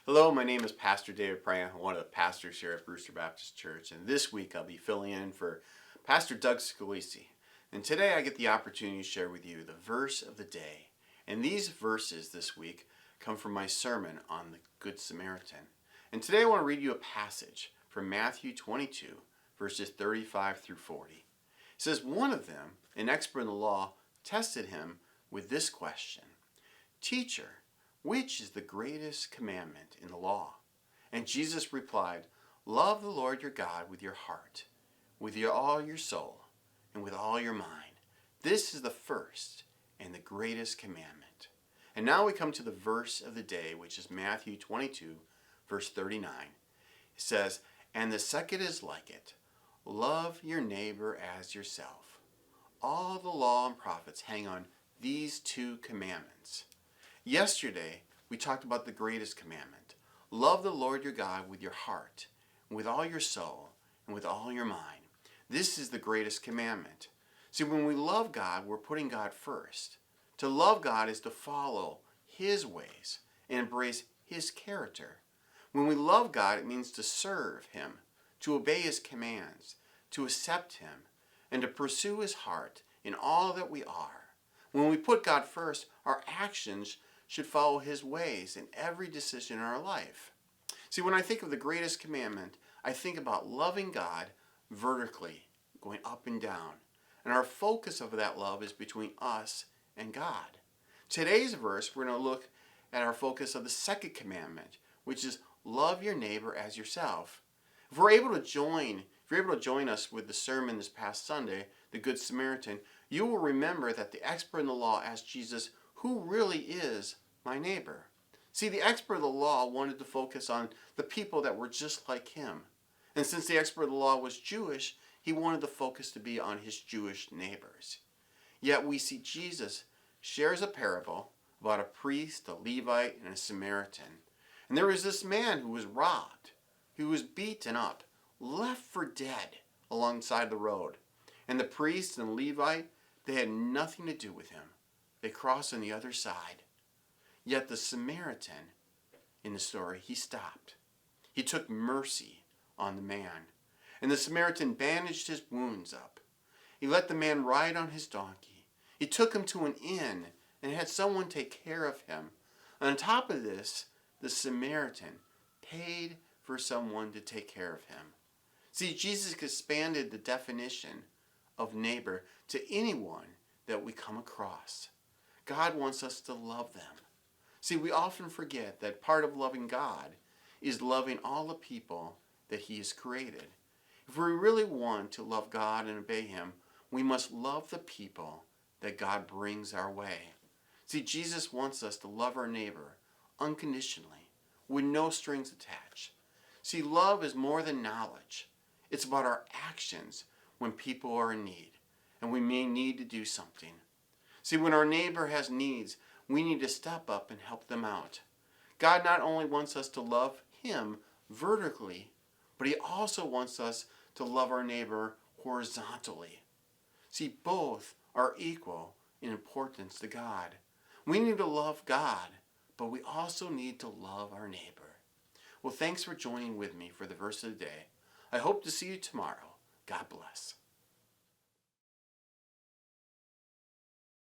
Hello, my name is Pastor David Pryor. I'm one of the pastors here at Brewster Baptist Church, and this week I'll be filling in for Pastor Doug Scalisi. And today I get the opportunity to share with you the verse of the day. And these verses this week come from my sermon on the Good Samaritan. And today I want to read you a passage from Matthew 22, verses 35 through 40. It says, "One of them, an expert in the law, tested him with this question: 'Teacher, which is the greatest commandment in the law?' And Jesus replied, 'Love the Lord your God with your heart, with all your soul, and with all your mind. This is the first and the greatest commandment.'" And now we come to the verse of the day, which is Matthew 22, verse 39. It says, "And the second is like it: love your neighbor as yourself. All the law and prophets hang on these two commandments." Yesterday, we talked about the greatest commandment. Love the Lord your God with your heart, with all your soul, and with all your mind. This is the greatest commandment. See, when we love God, we're putting God first. To love God is to follow His ways and embrace His character. When we love God, it means to serve Him, to obey His commands, to accept Him, and to pursue His heart in all that we are. When we put God first, our actions should follow His ways in every decision in our life. See, when I think of the greatest commandment, I think about loving God vertically, going up and down. And our focus of that love is between us and God. Today's verse, we're going to look at our focus of the second commandment, which is love your neighbor as yourself. If you're able to join us with the sermon this past Sunday, the Good Samaritan, you will remember that the expert in the law asked Jesus, "Who really is my neighbor?" See, the expert of the law wanted to focus on the people that were just like him. And since the expert of the law was Jewish, he wanted the focus to be on his Jewish neighbors. Yet we see Jesus shares a parable about a priest, a Levite, and a Samaritan. And there was this man who was robbed, who was beaten up, left for dead alongside the road. And the priest and Levite, they had nothing to do with him. They crossed on the other side. Yet the Samaritan in the story, he stopped. He took mercy on the man. And the Samaritan bandaged his wounds up. He let the man ride on his donkey. He took him to an inn and had someone take care of him. And on top of this, the Samaritan paid for someone to take care of him. See, Jesus expanded the definition of neighbor to anyone that we come across. God wants us to love them. See, we often forget that part of loving God is loving all the people that He has created. If we really want to love God and obey Him, we must love the people that God brings our way. See, Jesus wants us to love our neighbor unconditionally, with no strings attached. See, love is more than knowledge. It's about our actions when people are in need, and we may need to do something. See, when our neighbor has needs, we need to step up and help them out. God not only wants us to love Him vertically, but He also wants us to love our neighbor horizontally. See, both are equal in importance to God. We need to love God, but we also need to love our neighbor. Well, thanks for joining with me for the verse of the day. I hope to see you tomorrow. God bless.